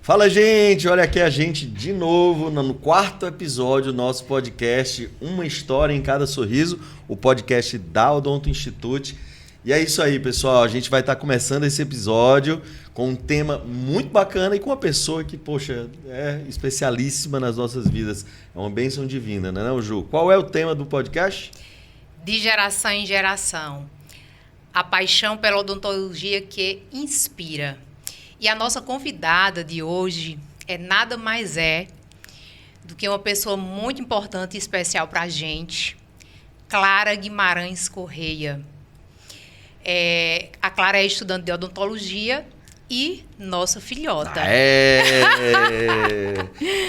Fala, gente! Olha aqui a gente de novo no quarto episódio do nosso podcast Uma História em Cada Sorriso, o podcast da Odonto Institute. E é isso aí, pessoal. A gente vai estar começando esse episódio com um tema muito bacana e com uma pessoa que, poxa, é especialíssima nas nossas vidas. É uma bênção divina, não é, Ju? Qual é o tema do podcast? De geração em geração. A paixão pela odontologia que inspira. E a nossa convidada de hoje nada mais do que uma pessoa muito importante e especial para a gente, Clara Guimarães Correia. A Clara é estudante de odontologia e nossa filhota.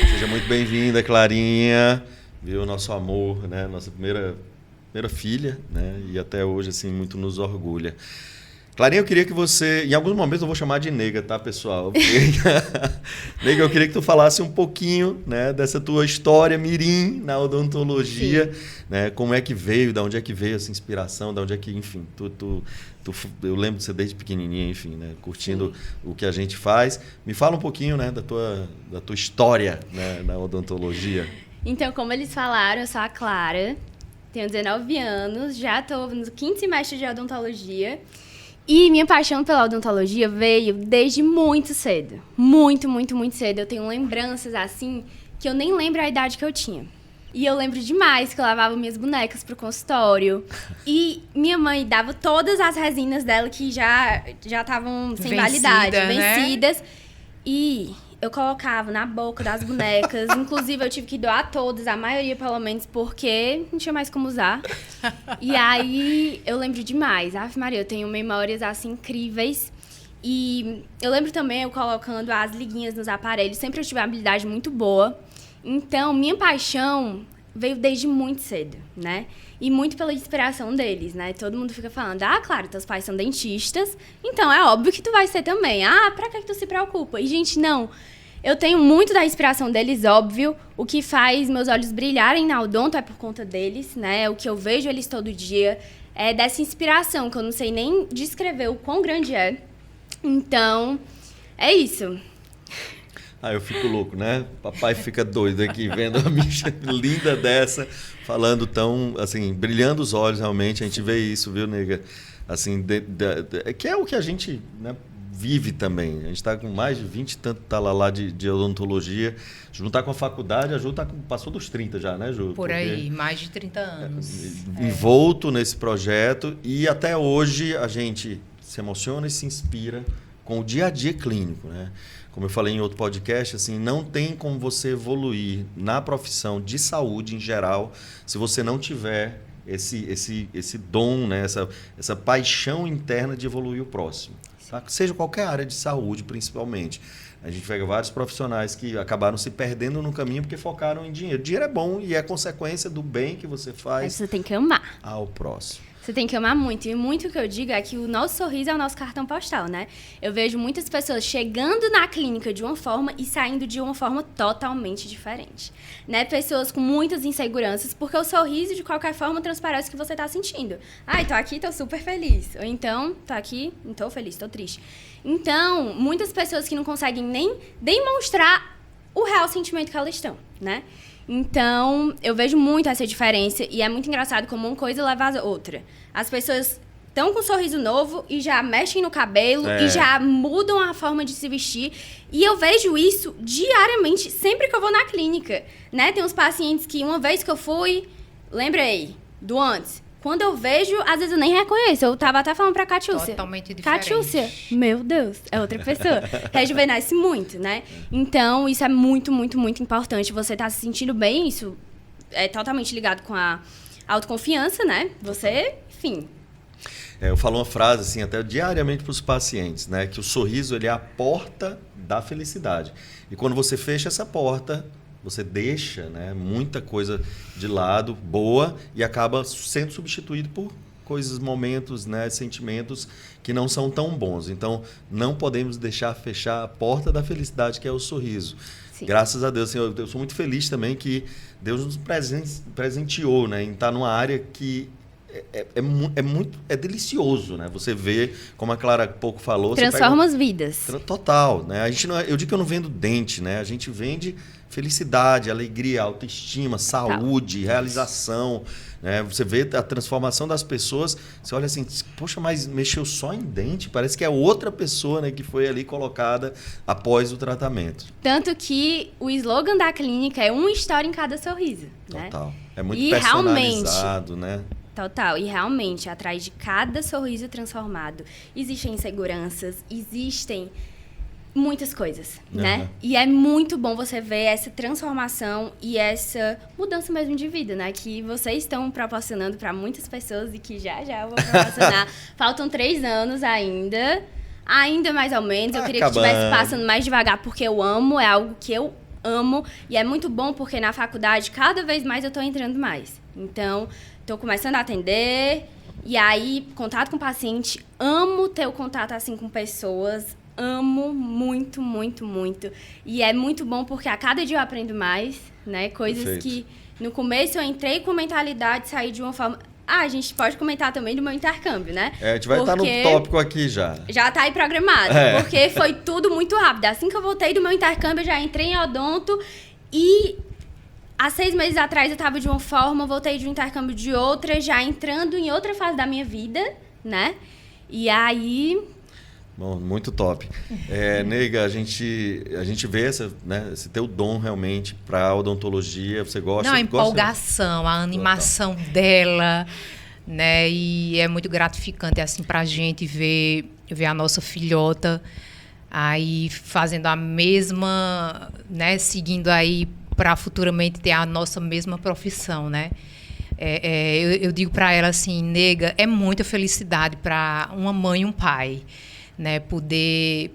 Seja muito bem-vinda, Clarinha. Viu, nosso amor, né? Nossa primeira filha, né? E até hoje, assim, muito nos orgulha. Clarinha, eu queria que você... Em alguns momentos eu vou chamar de Nega, tá, pessoal? Nega, eu queria que tu falasse um pouquinho, né, dessa tua história mirim na odontologia, né? Como é que veio, de onde é que veio essa inspiração, de onde é que, enfim, eu lembro de você desde pequenininha, enfim, né, curtindo o que a gente faz. Me fala um pouquinho, né, da tua história, né, na odontologia. Então, como eles falaram, eu sou a Clara, tenho 19 anos, já estou no 5º semestre de odontologia. E minha paixão pela odontologia veio desde muito cedo. Muito, muito, muito cedo. Eu tenho lembranças, assim, que eu nem lembro a idade que eu tinha. E eu lembro demais que eu lavava minhas bonecas pro consultório. E minha mãe dava todas as resinas dela que já estavam sem validade, vencidas. Né? E eu colocava na boca das bonecas. Inclusive, eu tive que doar todas, a maioria pelo menos, porque não tinha mais como usar. E aí, eu lembro demais. Ave Maria, eu tenho memórias, assim, incríveis. E eu lembro também eu colocando as liguinhas nos aparelhos. Sempre eu tive uma habilidade muito boa. Então, minha paixão veio desde muito cedo, né? E muito pela inspiração deles, né? Todo mundo fica falando, claro, teus pais são dentistas, então é óbvio que tu vai ser também. Pra que tu se preocupa? E, gente, não. Eu tenho muito da inspiração deles, óbvio. O que faz meus olhos brilharem na odonto é por conta deles, né? O que eu vejo eles todo dia é dessa inspiração, que eu não sei nem descrever o quão grande é. Então, é isso. Eu fico louco, né? Papai fica doido aqui vendo a bicha linda dessa, falando tão, assim, brilhando os olhos, realmente. A gente vê isso, viu, nega? Assim, que é o que a gente, né, vive também. A gente está com mais de 20 e tanto talalá de odontologia. Juntar com a faculdade, a Ju passou dos 30 já, né, Ju? Por aí, mais de 30 anos. Envolto nesse projeto. E até hoje a gente se emociona e se inspira com o dia a dia clínico, né? Como eu falei em outro podcast, assim, não tem como você evoluir na profissão de saúde em geral se você não tiver esse dom, né? essa paixão interna de evoluir o próximo. Tá? Seja qualquer área de saúde, principalmente. A gente pega vários profissionais que acabaram se perdendo no caminho porque focaram em dinheiro. Dinheiro é bom e é consequência do bem que você faz. Mas você tem que amar ao próximo. Você tem que amar muito. E muito que eu digo é que o nosso sorriso é o nosso cartão postal, né? Eu vejo muitas pessoas chegando na clínica de uma forma e saindo de uma forma totalmente diferente, né? Pessoas com muitas inseguranças, porque o sorriso, de qualquer forma, transparece o que você tá sentindo. Tô aqui, tô super feliz. Ou então, tô aqui, não tô feliz, tô triste. Então, muitas pessoas que não conseguem nem demonstrar o real sentimento que elas estão, né? Então, eu vejo muito essa diferença e é muito engraçado como uma coisa leva a outra. As pessoas estão com um sorriso novo e já mexem no cabelo e já mudam a forma de se vestir. E eu vejo isso diariamente, sempre que eu vou na clínica, né? Tem uns pacientes que uma vez que eu fui, lembrei do antes. Quando eu vejo, às vezes eu nem reconheço. Eu tava até falando pra Catiúcia. Totalmente diferente. Catiúcia, meu Deus, é outra pessoa. Rejuvenesce muito, né? Então, isso é muito, muito, muito importante. Você tá se sentindo bem, isso é totalmente ligado com a autoconfiança, né? Você, enfim. Eu falo uma frase, assim, até diariamente para os pacientes, né? Que o sorriso, ele é a porta da felicidade. E quando você fecha essa porta, você deixa, né, muita coisa de lado, boa, e acaba sendo substituído por coisas, momentos, né, sentimentos que não são tão bons. Então, não podemos deixar fechar a porta da felicidade, que é o sorriso. Sim. Graças a Deus. Assim, eu sou muito feliz também que Deus nos presenteou, né, em estar numa área que é delicioso, né? Você vê, como a Clara pouco falou... Transforma as vidas. Total, né? A gente não, eu digo que eu não vendo dente, né? A gente vende felicidade, alegria, autoestima, saúde, realização, né? Você vê a transformação das pessoas, você olha assim, poxa, mas mexeu só em dente? Parece que é outra pessoa, né, que foi ali colocada após o tratamento. Tanto que o slogan da clínica é uma história em cada sorriso, né? Total. É muito E personalizado, né? Total. E realmente, atrás de cada sorriso transformado, existem inseguranças, existem muitas coisas, né? E é muito bom você ver essa transformação e essa mudança mesmo de vida, né? Que vocês estão proporcionando para muitas pessoas e que já eu vou proporcionar. Faltam 3 anos ainda mais ou menos. Eu queria que estivesse passando mais devagar, porque eu amo, é algo que eu amo. E é muito bom porque na faculdade, cada vez mais eu tô entrando mais. Então, tô começando a atender, e aí, contato com o paciente, amo ter o contato assim com pessoas, amo muito, muito, muito. E é muito bom porque a cada dia eu aprendo mais, né? Coisas Perfeito. Que no começo eu entrei com mentalidade, saí de uma forma... a gente pode comentar também do meu intercâmbio, né? A gente vai estar no tópico aqui já. Já tá aí programado, porque foi tudo muito rápido. Assim que eu voltei do meu intercâmbio, eu já entrei em odonto e... há 6 meses atrás eu estava de uma forma, voltei de um intercâmbio de outra, já entrando em outra fase da minha vida, né? E aí... Bom, muito top. Neiga, a gente vê esse teu dom realmente para a odontologia, você gosta... Não, a empolgação, a animação dela, né? E é muito gratificante, assim, pra gente ver a nossa filhota aí fazendo a mesma, né? Seguindo aí para futuramente ter a nossa mesma profissão, né? Eu digo para ela assim, nega, é muita felicidade para uma mãe e um pai, né? Poder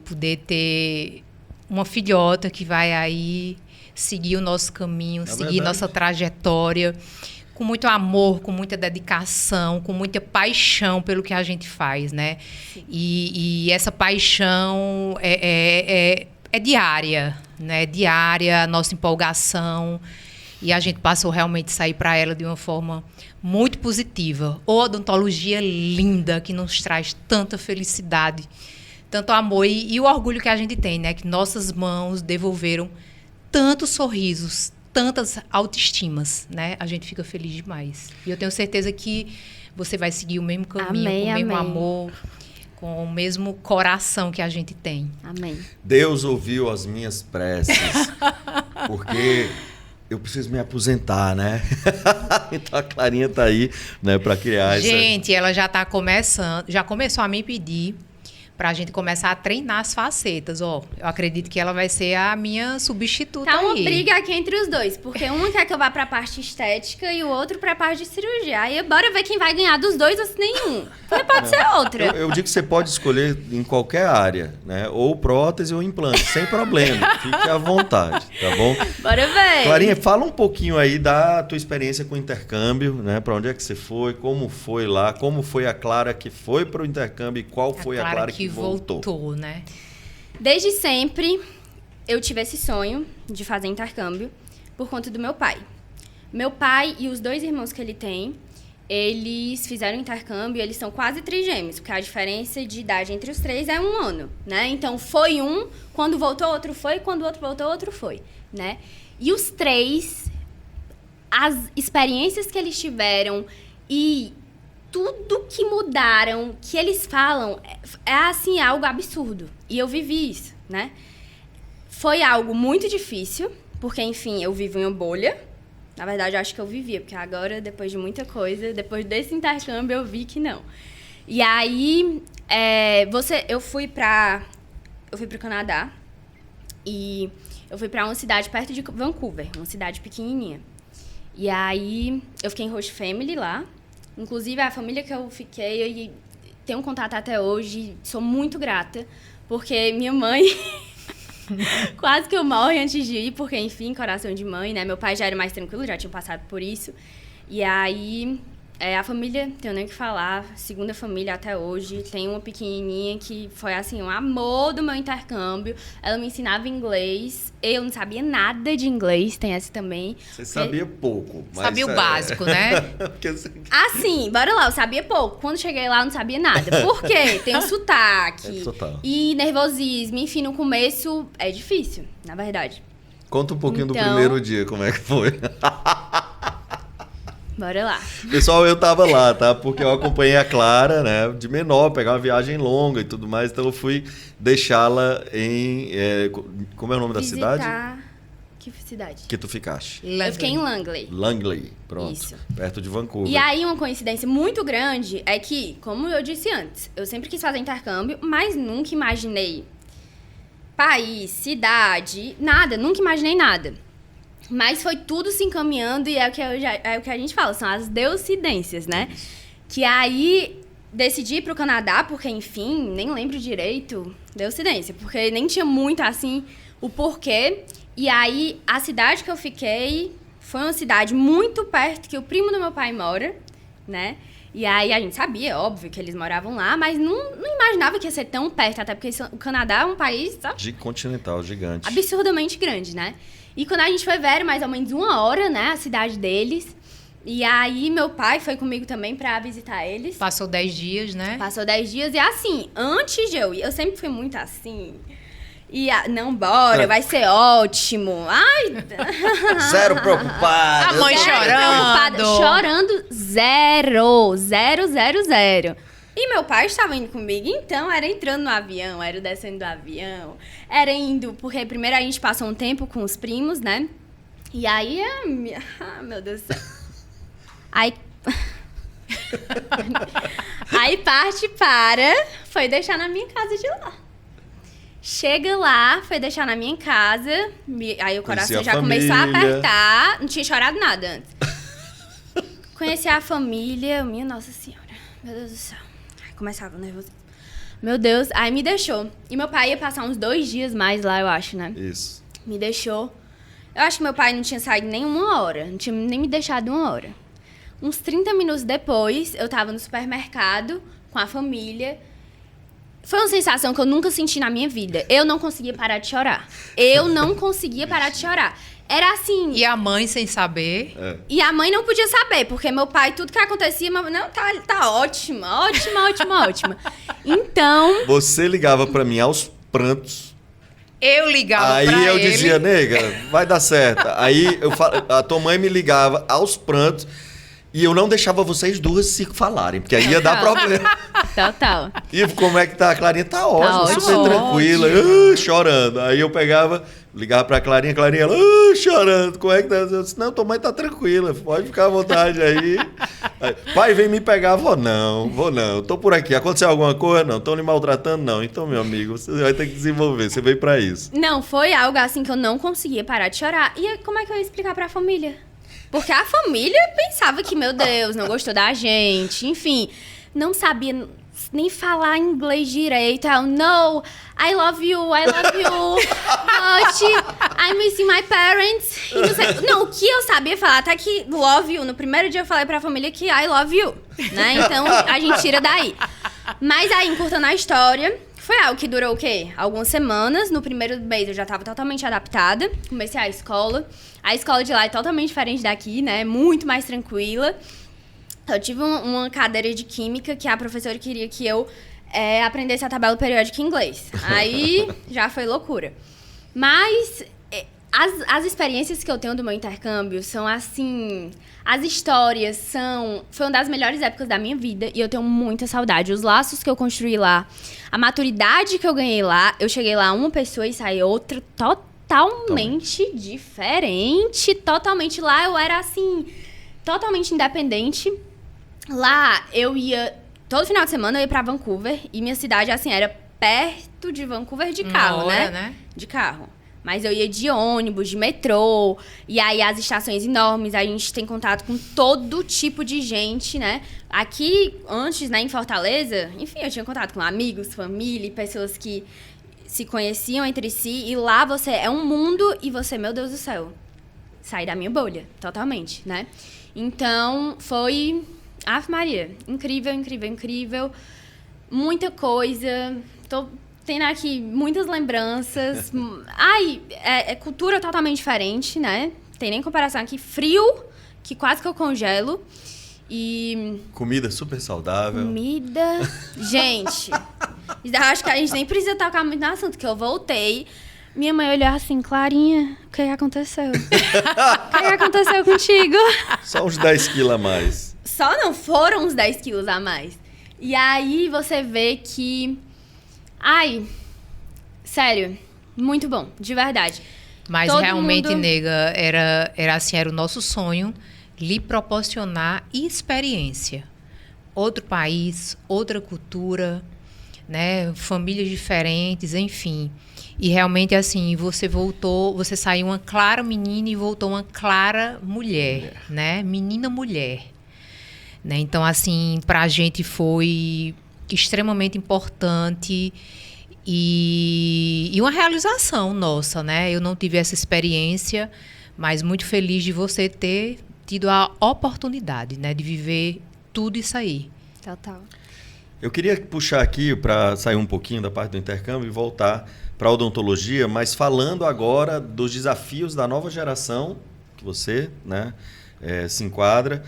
ter uma filhota que vai aí seguir o nosso caminho, seguir nossa trajetória, com muito amor, com muita dedicação, com muita paixão pelo que a gente faz, né? E essa paixão é diária, né? Diária, a nossa empolgação. E a gente passou realmente a sair para ela de uma forma muito positiva. Odontologia linda, que nos traz tanta felicidade, tanto amor e o orgulho que a gente tem, né? Que nossas mãos devolveram tantos sorrisos, tantas autoestimas, né? A gente fica feliz demais. E eu tenho certeza que você vai seguir o mesmo caminho, com o mesmo amor, com o mesmo coração que a gente tem. Amém. Deus ouviu as minhas preces, porque eu preciso me aposentar, né? Então a Clarinha tá aí, né, para criar Gente, ela já tá começando, já começou a me pedir pra gente começar a treinar as facetas, ó. Eu acredito que ela vai ser a minha substituta aí. Tá uma briga aqui entre os dois, porque um quer que eu vá pra parte estética e o outro pra parte de cirurgia. Aí bora ver quem vai ganhar dos dois ou se nenhum. Pode ser outra. Eu digo que você pode escolher em qualquer área, né? Ou prótese ou implante, sem problema. Fique à vontade, tá bom? Bora ver. Clarinha, fala um pouquinho aí da tua experiência com o intercâmbio, né? Pra onde é que você foi, como foi lá, como foi a Clara que foi pro intercâmbio e qual foi a Clara que voltou, né? Desde sempre eu tive esse sonho de fazer intercâmbio por conta do meu pai. Meu pai e os 2 irmãos que ele tem, eles fizeram intercâmbio, eles são quase trigêmeos, porque a diferença de idade entre os 3 é 1 ano, né? Então foi um, quando voltou outro foi, quando o outro voltou outro foi, né? E os 3, as experiências que eles tiveram e tudo que mudaram, que eles falam, assim, algo absurdo. E eu vivi isso, né? Foi algo muito difícil, porque, enfim, eu vivo em uma bolha. Na verdade, eu acho que eu vivia, porque agora, depois de muita coisa, depois desse intercâmbio, eu vi que não. E aí, eu fui pro Canadá, e eu fui pra uma cidade perto de Vancouver, uma cidade pequenininha. E aí, eu fiquei em host family lá. Inclusive, a família que eu fiquei, eu tenho um contato até hoje, sou muito grata, porque minha mãe quase que eu morro antes de ir, porque, enfim, coração de mãe, né? Meu pai já era mais tranquilo, já tinha passado por isso. E aí, A família, tenho nem o que falar, segunda família até hoje. Tem uma pequenininha que foi, assim, um amor do meu intercâmbio. Ela me ensinava inglês. Eu não sabia nada de inglês, tem essa também. Você sabia pouco. Mas Sabia o básico, né? Porque Assim, bora lá, eu sabia pouco. Quando cheguei lá, eu não sabia nada. Por quê? Tem o sotaque. Total. E nervosismo. Enfim, no começo é difícil, na verdade. Conta um pouquinho do Então- primeiro dia, como é que foi. Bora lá. Pessoal, eu tava lá, tá? Porque eu acompanhei a Clara, né? De menor, pegar uma viagem longa e tudo mais. Então eu fui deixá-la em... como é o nome da cidade? Que cidade? Que tu ficaste. Eu fiquei em Langley. Langley, pronto. Isso. Perto de Vancouver. E aí, uma coincidência muito grande é que, como eu disse antes, eu sempre quis fazer intercâmbio, mas nunca imaginei país, cidade, nada, nunca imaginei nada. Mas foi tudo se encaminhando e é o que a gente fala, são as deucidências, né? Que aí decidi ir pro Canadá, porque, enfim, nem lembro direito, deucidência, porque nem tinha muito, assim, o porquê. E aí, a cidade que eu fiquei foi uma cidade muito perto que o primo do meu pai mora, né? E aí a gente sabia, óbvio, que eles moravam lá, mas não imaginava que ia ser tão perto, até porque o Canadá é um país Continental, gigante. absurdamente grande, né? E quando a gente foi ver, era mais ou menos 1 hora, né? A cidade deles. E aí, meu pai foi comigo também pra visitar eles. Passou 10 dias, né? Passou 10 dias. E assim, antes de eu ir, eu sempre fui muito assim. E não, bora, vai ser ótimo. Ai, Zero preocupado. A mãe zero chorando. preocupada, chorando, zero. E meu pai estava indo comigo, então era entrando no avião, era descendo do avião, era indo, porque primeiro a gente passou um tempo com os primos, né? E aí, meu Deus do céu. Aí parte foi deixar na minha casa de lá. Chega lá, foi deixar na minha casa, aí o coração já começou a apertar, não tinha chorado nada antes. Conheci a família, minha Nossa Senhora, meu Deus do céu. Começava o nervoso. Meu Deus, aí me deixou. E meu pai ia passar uns 2 dias mais lá, eu acho, né? Isso. Me deixou. Eu acho que meu pai não tinha saído nem 1 hora. Não tinha nem me deixado 1 hora. Uns 30 minutos depois, eu tava no supermercado com a família. Foi uma sensação que eu nunca senti na minha vida. Eu não conseguia parar de chorar. Era assim... E a mãe sem saber. E a mãe não podia saber, porque meu pai, tudo que acontecia, não, tá ótima. Então... Você ligava pra mim aos prantos. Eu ligava Aí pra eu ele. dizia, nega, vai dar certo. Aí a tua mãe me ligava aos prantos e eu não deixava vocês duas se falarem, porque aí ia dar problema. Total. E como é que tá? A Clarinha tá ótima, ótima. super tranquila, chorando. Aí eu ligava pra Clarinha, ela chorando. Como é que tá? Eu disse, não, tua mãe tá tranquila, pode ficar à vontade aí. Pai, vem me pegar. Vou não. Tô por aqui. Aconteceu alguma coisa? Não. Estão lhe maltratando? Não. Então, meu amigo, você vai ter que desenvolver. Você veio pra isso. Não, foi algo assim que eu não conseguia parar de chorar. E como é que eu ia explicar pra família? Porque a família pensava que, meu Deus, não gostou da gente. Enfim, não sabia nem falar inglês direito. Eu, no, I love you, but I'm missing my parents. E não, sei, não, o que eu sabia falar, até que love you, no primeiro dia eu falei pra família que I love you, né? Então, a gente tira daí. Mas aí, encurtando a história, foi algo que durou o quê? Algumas semanas. No primeiro mês eu já tava totalmente adaptada. Comecei a escola. A escola de lá é totalmente diferente daqui, né? Muito mais tranquila. Eu tive uma cadeira de química que a professora queria que eu aprendesse a tabela periódica em inglês. Aí já foi loucura. Mas as experiências que eu tenho do meu intercâmbio são assim... As histórias foi uma das melhores épocas da minha vida e eu tenho muita saudade. Os laços que eu construí lá, a maturidade que eu ganhei lá, eu cheguei lá uma pessoa e saí outra totalmente diferente. Totalmente lá eu era assim, totalmente independente. Lá eu ia, todo final de semana eu ia pra Vancouver e minha cidade assim era perto de Vancouver de carro, né? De carro. Mas eu ia de ônibus, de metrô, e aí as estações enormes, a gente tem contato com todo tipo de gente, né? Aqui, antes, né, em Fortaleza, enfim, eu tinha contato com amigos, família, pessoas que se conheciam entre si, e lá você é um mundo e você, meu Deus do céu, sai da minha bolha, totalmente, né? Então, foi Ave Maria, incrível, incrível, incrível. Muita coisa. Tô tendo aqui muitas lembranças. Ai, é cultura totalmente diferente, né? Tem nem comparação aqui. Frio, que quase que eu congelo. E... Comida super saudável. Comida... Gente, acho que a gente nem precisa tocar muito no assunto, que eu voltei... Minha mãe olhou assim, Clarinha, o que aconteceu? O que aconteceu contigo? Só uns 10 quilos a mais. Só não foram uns 10 quilos a mais. E aí você vê que... Ai, sério, muito bom, de verdade. Mas Todo realmente, mundo... nega, era o nosso sonho lhe proporcionar experiência. Outro país, outra cultura, né? Famílias diferentes, enfim... E realmente, assim, você saiu uma clara menina e voltou uma clara mulher, né? Menina-mulher. Né? Então, assim, pra gente foi extremamente importante e uma realização nossa, né? Eu não tive essa experiência, mas muito feliz de você ter tido a oportunidade, né? De viver tudo isso aí. Total. Eu queria puxar aqui para sair um pouquinho da parte do intercâmbio e voltar para a odontologia, mas falando agora dos desafios da nova geração, que você, né, se enquadra,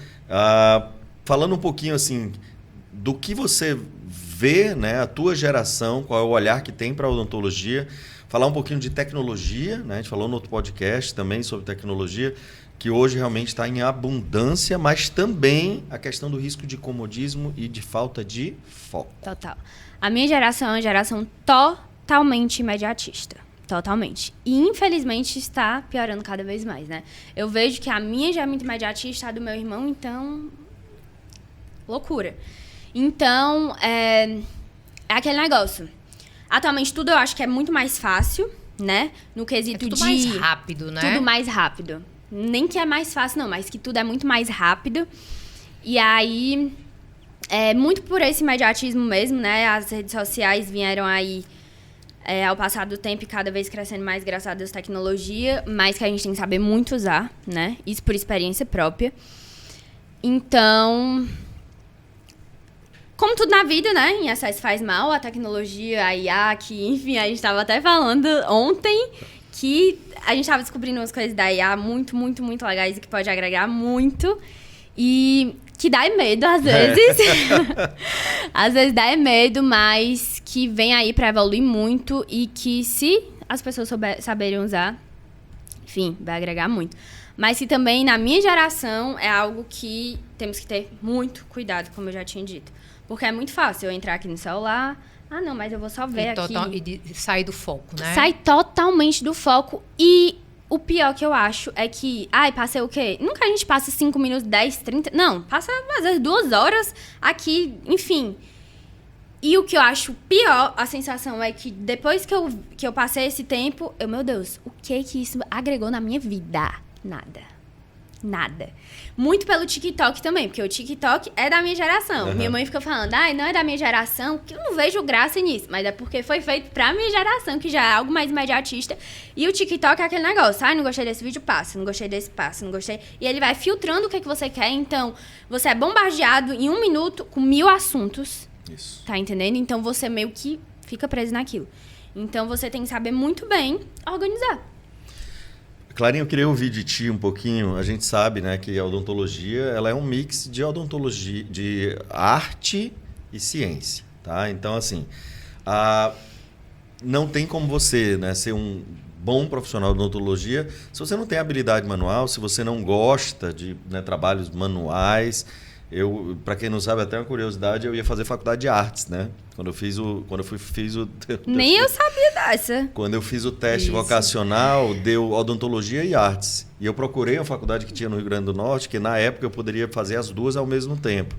falando um pouquinho assim, do que você vê, né, a tua geração, qual é o olhar que tem para a odontologia, falar um pouquinho de tecnologia, né, a gente falou no outro podcast também sobre tecnologia, que hoje realmente está em abundância, mas também a questão do risco de comodismo e de falta de foco. Total. A minha geração é uma geração totalmente imediatista. Totalmente. E, infelizmente, está piorando cada vez mais, né? Eu vejo que a minha já é muito imediatista, a do meu irmão, então... Loucura. Então, é aquele negócio. Atualmente, tudo eu acho que é muito mais fácil, né? No quesito tudo mais rápido, né? Tudo mais rápido. Nem que é mais fácil, não, mas que tudo é muito mais rápido. E aí, muito por esse imediatismo mesmo, né? As redes sociais vieram aí ao passar do tempo e cada vez crescendo mais, graças a Deus, tecnologia, mas que a gente tem que saber muito usar, né? Isso por experiência própria. Então, como tudo na vida, né? Em excesso faz mal, a tecnologia, a IA, que, enfim, a gente estava até falando ontem que a gente estava descobrindo umas coisas da IA muito, muito, muito legais e que pode agregar muito. E que dá medo, às vezes. Às vezes dá medo, mas que vem aí para evoluir muito e que se as pessoas saberem usar, enfim, vai agregar muito. Mas que também, na minha geração, é algo que temos que ter muito cuidado, como eu já tinha dito. Porque é muito fácil eu entrar aqui no celular... Ah, não, mas eu vou só ver aqui. E sair do foco, né? Sai totalmente do foco. E o pior que eu acho é que... Ai, passei o quê? Nunca a gente passa 5 minutos, 10, 30... Não, passa às vezes 2 horas aqui, enfim. E o que eu acho pior, a sensação é que depois que eu passei esse tempo... meu Deus, o que isso agregou na minha vida? Nada. Muito pelo TikTok também, porque o TikTok é da minha geração. Uhum. Minha mãe fica falando, não é da minha geração, que eu não vejo graça nisso. Mas é porque foi feito pra minha geração, que já é algo mais imediatista. E o TikTok é aquele negócio, não gostei desse vídeo, passa. Não gostei desse, passa. Não gostei. E ele vai filtrando o que você quer. Então, você é bombardeado em 1 minuto com 1000 assuntos. Isso. Tá entendendo? Então, você meio que fica preso naquilo. Então, você tem que saber muito bem organizar. Clarinha, eu queria ouvir de ti um pouquinho. A gente sabe, né, que a odontologia ela é um mix de odontologia, de arte e ciência, tá? Então, assim, não tem como você, né, ser um bom profissional de odontologia se você não tem habilidade manual, se você não gosta de, né, trabalhos manuais. Para quem não sabe, até uma curiosidade, eu ia fazer faculdade de artes, né? Quando eu fiz o Nem eu sabia dessa. Quando eu fiz o teste vocacional, deu odontologia e artes. E eu procurei uma faculdade que tinha no Rio Grande do Norte, que na época eu poderia fazer as duas ao mesmo tempo.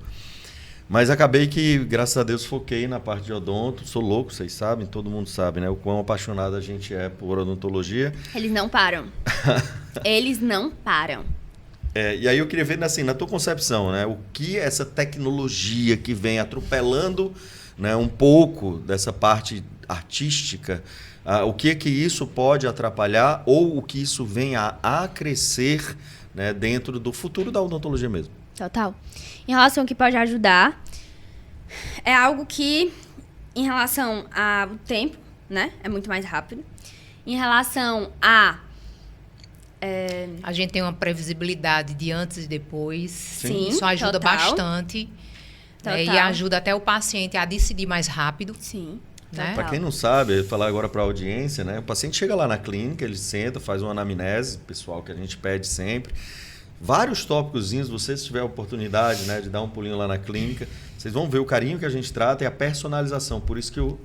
Mas acabei que, graças a Deus, foquei na parte de odonto. Sou louco, vocês sabem, todo mundo sabe, né? O quão apaixonado a gente é por odontologia. Eles não param. Eles não param. E aí eu queria ver, assim, na tua concepção, né, o que essa tecnologia que vem atropelando, né, um pouco dessa parte artística, o que isso pode atrapalhar ou o que isso vem a crescer, né, dentro do futuro da odontologia mesmo? Total. Em relação ao que pode ajudar, é algo que, em relação ao tempo, né? É muito mais rápido. Em relação a... A gente tem uma previsibilidade de antes e depois. Sim, Isso ajuda total. bastante. Né? E Total. ajuda até o paciente a decidir mais rápido. Sim. Né? Para quem não sabe, eu vou falar agora para a audiência, né? O paciente chega lá na clínica, ele senta, faz uma anamnese, pessoal, que a gente pede sempre. Vários tópicozinhos, você se tiver a oportunidade, né, de dar um pulinho lá na clínica, vocês vão ver o carinho que a gente trata e a personalização. Por isso que o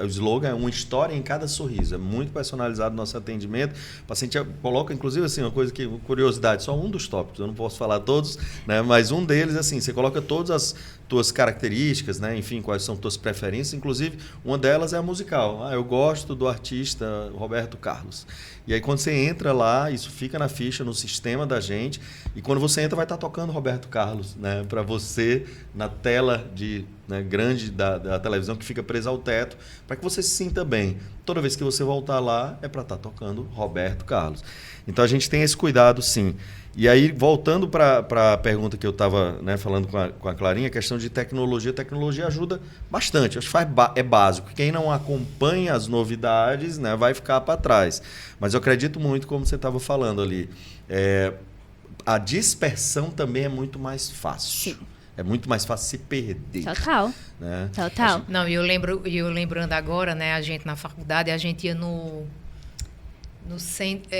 slogan é uma história em cada sorriso. É muito personalizado o nosso atendimento. O paciente coloca, inclusive, assim, uma coisa que, curiosidade, só um dos tópicos, eu não posso falar todos, né, mas um deles, assim, você coloca todas as tuas características, né, enfim, quais são tuas preferências, inclusive uma delas é a musical. Eu gosto do artista Roberto Carlos. E aí quando você entra lá, isso fica na ficha, no sistema da gente, e quando você entra vai estar tocando Roberto Carlos, né, para você na tela grande da televisão que fica presa ao teto, para que você se sinta bem. Toda vez que você voltar lá é para estar tocando Roberto Carlos. Então a gente tem esse cuidado, sim. E aí, voltando para a pergunta que eu estava, né, falando com a Clarinha, a questão de tecnologia. A tecnologia ajuda bastante, acho que é básico. Quem não acompanha as novidades, né, vai ficar para trás. Mas eu acredito muito, como você estava falando ali, a dispersão também é muito mais fácil. Sim. É muito mais fácil se perder. Total. Né? Total. Não, e eu lembrando agora, né, a gente na faculdade, a gente ia no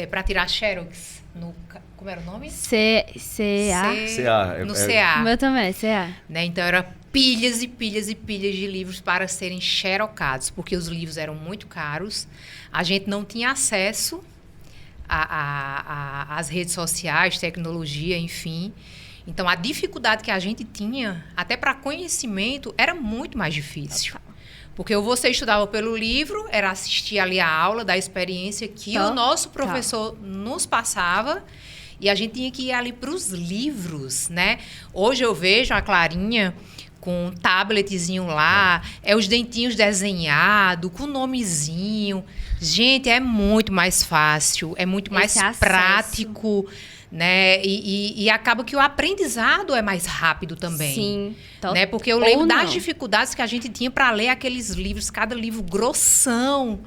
para tirar xerox, como era o nome? CA. CA. No O CA. meu também, CA. Né? Então, era pilhas e pilhas e pilhas de livros para serem xerocados, porque os livros eram muito caros, a gente não tinha acesso às redes sociais, tecnologia, enfim. Então, a dificuldade que a gente tinha, até para conhecimento, era muito mais difícil. Porque você estudava pelo livro, era assistir ali a aula da experiência que o nosso professor nos passava, e a gente tinha que ir ali para os livros, né? Hoje eu vejo a Clarinha com um tabletzinho lá, os dentinhos desenhados, com o nomezinho. Gente, é muito mais fácil, é muito mais prático, né? E acaba que o aprendizado é mais rápido também. Sim. Né? Porque eu lembro das dificuldades que a gente tinha para ler aqueles livros, cada livro grossão,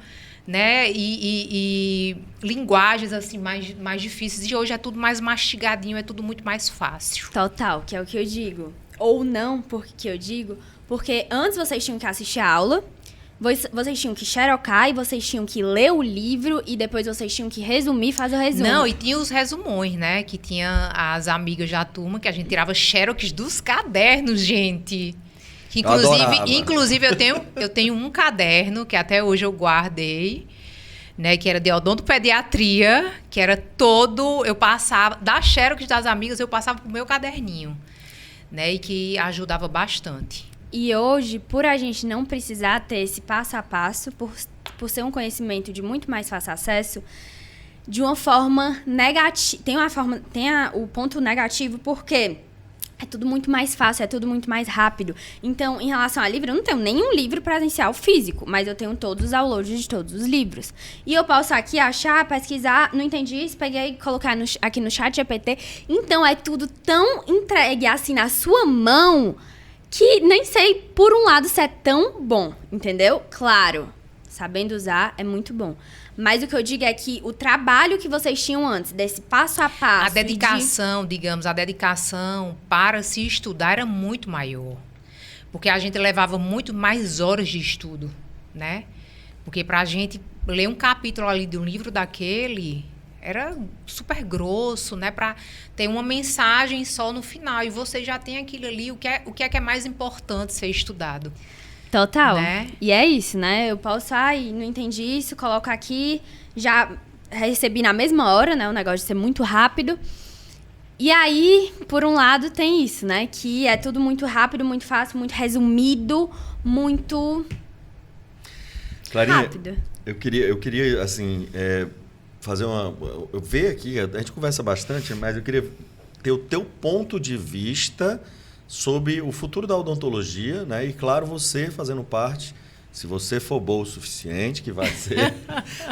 né? E linguagens assim mais difíceis. E hoje é tudo mais mastigadinho, é tudo muito mais fácil. Total, que é o que eu digo. Ou não, porque eu digo, porque antes vocês tinham que assistir a aula, vocês tinham que xerocar e vocês tinham que ler o livro e depois vocês tinham que resumir e fazer o resumo. Não, e tinha os resumões, né? Que tinha as amigas da turma, que a gente tirava xerox dos cadernos, gente. Que, inclusive eu tenho um caderno que até hoje eu guardei, né? Que era de odontopediatria, que era todo... Eu passava... Da xerox das amigas, eu passava pro meu caderninho, né? E que ajudava bastante. E hoje, por a gente não precisar ter esse passo a passo, por ser um conhecimento de muito mais fácil acesso, de uma forma negativa... Tem o ponto negativo, porque é tudo muito mais fácil, é tudo muito mais rápido. Então, em relação a livro, eu não tenho nenhum livro presencial físico, mas eu tenho todos os downloads de todos os livros. E eu posso aqui achar, pesquisar, não entendi isso, peguei e colocar aqui no chat GPT. Então, é tudo tão entregue assim na sua mão... que nem sei, por um lado, se é tão bom, entendeu? Claro, sabendo usar é muito bom. Mas o que eu digo é que o trabalho que vocês tinham antes, desse passo a passo... A dedicação, digamos, a dedicação para se estudar era muito maior. Porque a gente levava muito mais horas de estudo, né? Porque para a gente ler um capítulo ali de um livro daquele... era super grosso, né? Para ter uma mensagem só no final. E você já tem aquilo ali, o que é mais importante ser estudado. Total. Né? E é isso, né? Eu posso, não entendi isso, coloco aqui, já recebi na mesma hora, né? O negócio de ser muito rápido. E aí, por um lado, tem isso, né? Que é tudo muito rápido, muito fácil, muito resumido, muito Clarinha, rápido. Eu queria assim... fazer eu ver aqui, a gente conversa bastante, mas eu queria ter o teu ponto de vista sobre o futuro da odontologia, né? E claro, você fazendo parte, se você for bom o suficiente, que vai ser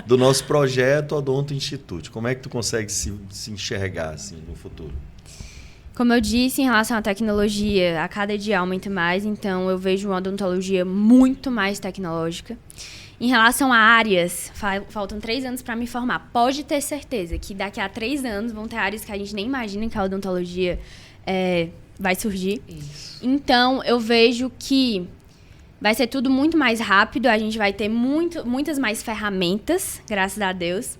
do nosso projeto Odonto Institute. Como é que tu consegue se enxergar assim no futuro? Como eu disse, em relação à tecnologia, a cada dia aumenta mais, então eu vejo uma odontologia muito mais tecnológica. Em relação a áreas, faltam 3 anos para me formar. Pode ter certeza que daqui a 3 anos vão ter áreas que a gente nem imagina que a odontologia vai surgir. Isso. Então, eu vejo que vai ser tudo muito mais rápido, a gente vai ter muitas mais ferramentas, graças a Deus.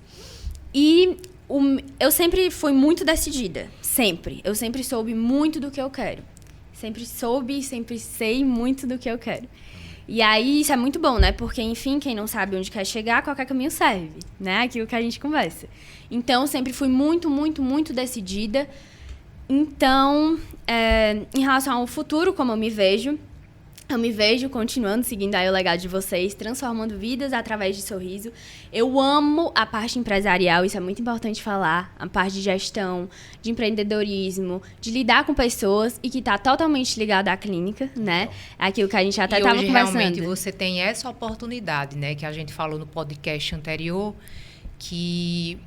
E eu sempre fui muito decidida, sempre. Eu sempre soube muito do que eu quero. Sempre soube e sempre sei muito do que eu quero. E aí, isso é muito bom, né? Porque, enfim, quem não sabe onde quer chegar, qualquer caminho serve, né? Aquilo que a gente conversa. Então, sempre fui muito, muito, muito decidida. Então, em relação ao futuro, como eu me vejo continuando seguindo aí o legado de vocês, transformando vidas através de sorriso. Eu amo a parte empresarial, isso é muito importante falar, a parte de gestão, de empreendedorismo, de lidar com pessoas e que está totalmente ligada à clínica, né? Aquilo que a gente até estava conversando. Realmente você tem essa oportunidade, né? Que a gente falou no podcast anterior, que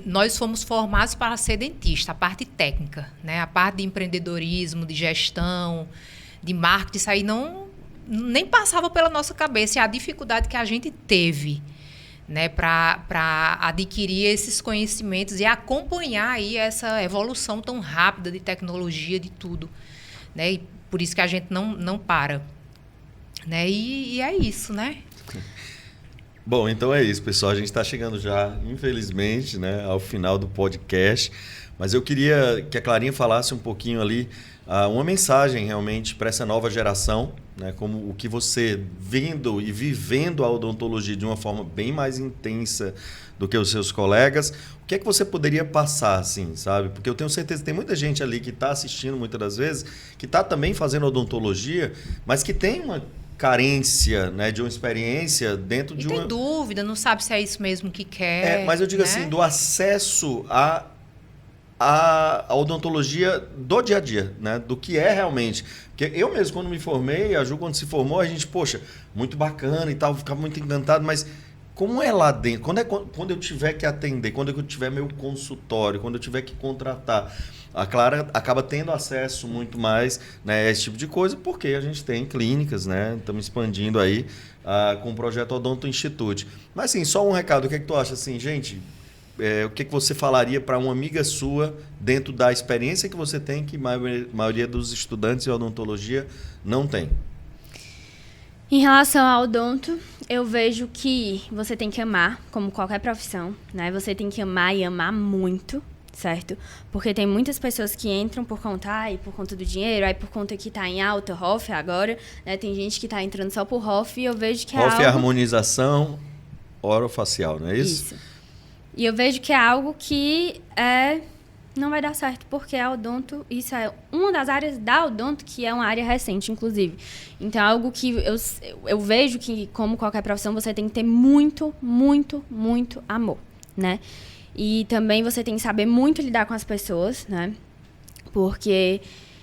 nós fomos formados para ser dentista, a parte técnica, né? A parte de empreendedorismo, de gestão, de marketing, isso aí nem passava pela nossa cabeça, e a dificuldade que a gente teve, né, para adquirir esses conhecimentos e acompanhar aí essa evolução tão rápida de tecnologia, de tudo, né? E por isso que a gente não para, né? E é isso, né? Bom, então é isso, pessoal. A gente está chegando já, infelizmente, né, ao final do podcast. Mas eu queria que a Clarinha falasse um pouquinho ali, uma mensagem realmente para essa nova geração, né, como o que você vendo e vivendo a odontologia de uma forma bem mais intensa do que os seus colegas, o que é que você poderia passar, assim, sabe? Porque eu tenho certeza que tem muita gente ali que está assistindo muitas das vezes, que está também fazendo odontologia, mas que tem uma carência, né, de uma experiência dentro de uma... tem dúvida, não sabe se é isso mesmo que quer. Mas eu digo, né? assim, do acesso a odontologia do dia a dia, né? Do que é realmente. Porque eu mesmo, quando me formei, a Ju, quando se formou, a gente, poxa, muito bacana e tal, ficava muito encantado, mas como é lá dentro? Quando eu tiver que atender, quando eu tiver meu consultório, quando eu tiver que contratar, a Clara acaba tendo acesso muito mais, né, a esse tipo de coisa, porque a gente tem clínicas, né? Estamos expandindo aí com o projeto Odonto Institute. Mas, assim, só um recado, o que é que tu acha, assim, gente? O que você falaria para uma amiga sua dentro da experiência que você tem, que a maioria dos estudantes em odontologia não tem? Em relação ao odonto, eu vejo que você tem que amar, como qualquer profissão, né? Você tem que amar e amar muito, certo? Porque tem muitas pessoas que entram por conta, por conta do dinheiro, aí por conta que tá em alta, ROF agora, né? Tem gente que tá entrando só por ROF e eu vejo que ROF é harmonização orofacial, não é isso? Isso. E eu vejo que é algo que não vai dar certo, porque a odonto, isso é uma das áreas da odonto que é uma área recente, inclusive. Então, é algo que eu vejo que, como qualquer profissão, você tem que ter muito, muito, muito amor, né? E também você tem que saber muito lidar com as pessoas, né? Porque,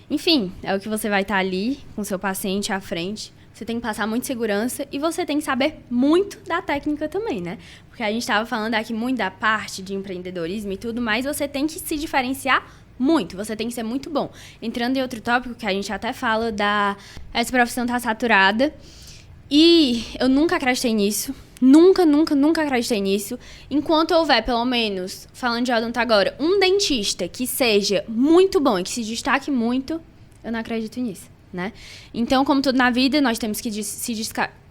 enfim, é o que você vai estar ali com o seu paciente à frente. Você tem que passar muita segurança e você tem que saber muito da técnica também, né? Porque a gente estava falando aqui muito da parte de empreendedorismo e tudo, mas você tem que se diferenciar muito, você tem que ser muito bom. Entrando em outro tópico que a gente até fala essa profissão tá saturada e eu nunca acreditei nisso. Nunca, nunca, nunca acreditei nisso. Enquanto houver, pelo menos, falando de odonto agora, um dentista que seja muito bom e que se destaque muito, eu não acredito nisso. Né? Então, como tudo na vida, nós temos que se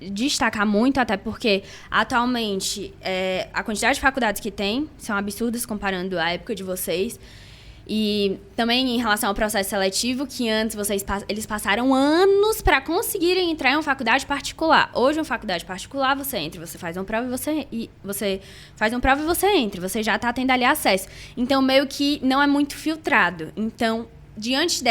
destacar muito, até porque, atualmente, a quantidade de faculdades que tem são absurdas comparando a época de vocês. E também em relação ao processo seletivo, que antes eles passaram anos para conseguirem entrar em uma faculdade particular. Hoje, uma faculdade particular, você entra, você faz uma prova você faz uma prova e você entra. Você já está tendo ali acesso. Então, meio que não é muito filtrado. Então, diante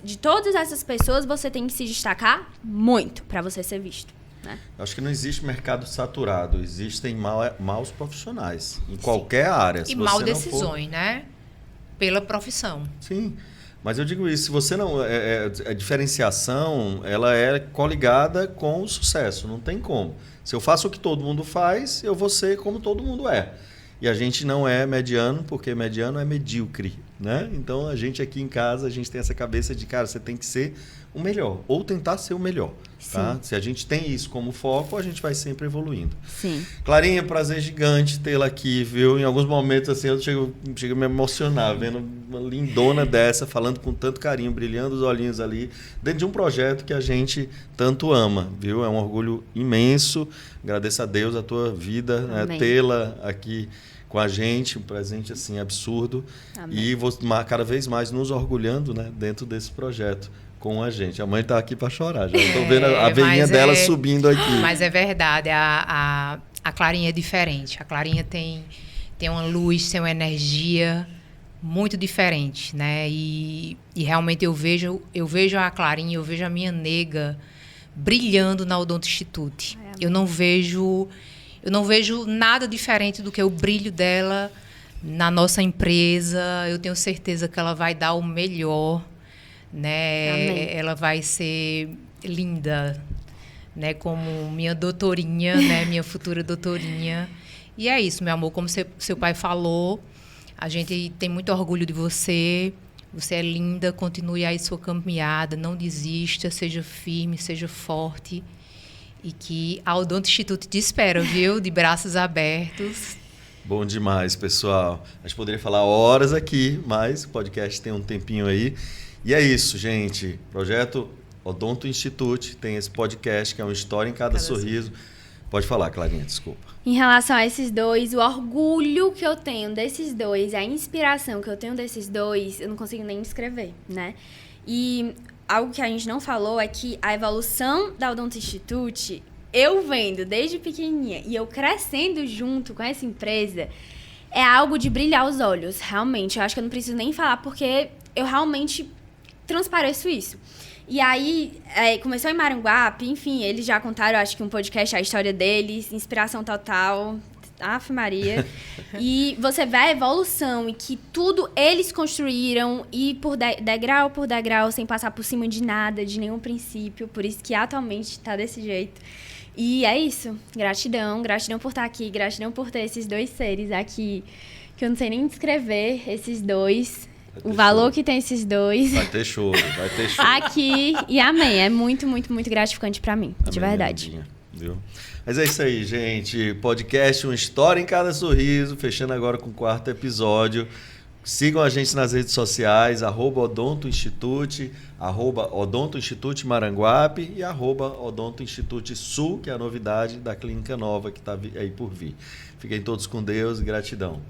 de todas essas pessoas, você tem que se destacar muito para você ser visto, né? Acho que não existe mercado saturado, existem maus profissionais em qualquer área. E mal decisões, né? Pela profissão. Sim, mas eu digo isso, se você não... a diferenciação, ela é coligada com o sucesso, não tem como. Se eu faço o que todo mundo faz, eu vou ser como todo mundo é. E a gente não é mediano, porque mediano é medíocre. né? Então, a gente aqui em casa, a gente tem essa cabeça de, cara, você tem que ser o melhor, ou tentar ser o melhor, tá? Se a gente tem isso como foco, a gente vai sempre evoluindo. Sim. Clarinha, prazer gigante tê-la aqui, viu? Em alguns momentos, assim, eu chego a me emocionar, vendo uma lindona dessa, falando com tanto carinho, brilhando os olhinhos ali, dentro de um projeto que a gente tanto ama, viu? É um orgulho imenso. Agradeço a Deus a tua vida, né? Tê-la aqui com a gente, um presente assim absurdo. Amém. E cada vez mais nos orgulhando, né, dentro desse projeto com a gente. A mãe está aqui para chorar, já estou vendo a veinha dela subindo aqui. Mas é verdade, a Clarinha é diferente. A Clarinha tem uma luz, tem uma energia muito diferente, né? E realmente eu vejo a Clarinha, eu vejo a minha nega brilhando na Odonto Institute. Eu não vejo nada diferente do que o brilho dela na nossa empresa. Eu tenho certeza que ela vai dar o melhor, né? Amém. Ela vai ser linda, né? Como minha doutorinha, né? Minha futura doutorinha. E é isso, meu amor. Como seu pai falou, a gente tem muito orgulho de você. Você é linda, continue aí sua caminhada, não desista, seja firme, seja forte. E que a Odonto Institute te espera, viu? De braços abertos. Bom demais, pessoal. A gente poderia falar horas aqui, mas o podcast tem um tempinho aí. E é isso, gente. Projeto Odonto Institute tem esse podcast que é uma história em cada sorriso. Pode falar, Clarinha, desculpa. Em relação a esses dois, o orgulho que eu tenho desses dois, a inspiração que eu tenho desses dois, eu não consigo nem descrever, né? E algo que a gente não falou é que a evolução da Odonto Institute, eu vendo desde pequenininha e eu crescendo junto com essa empresa, é algo de brilhar os olhos, realmente. Eu acho que eu não preciso nem falar porque eu realmente transpareço isso. E aí, começou em Maranguape, enfim, eles já contaram, acho que um podcast, a história deles, inspiração total, Ave Maria. E você vê a evolução e que tudo eles construíram e por degrau por degrau, sem passar por cima de nada, de nenhum princípio. Por isso que atualmente está desse jeito. E é isso. Gratidão por estar aqui, gratidão por ter esses dois seres aqui, que eu não sei nem descrever, esses dois. O valor que tem esses dois. Vai ter choro. Aqui, e amém. É muito, muito, muito gratificante pra mim, de verdade. Minha, viu? Mas é isso aí, gente. Podcast Uma História em Cada Sorriso, fechando agora com o 4º episódio. Sigam a gente nas redes sociais, @Odonto Institute, @Odonto Institute Maranguape e @Odonto Institute Sul, que é a novidade da clínica nova que está aí por vir. Fiquem todos com Deus e gratidão.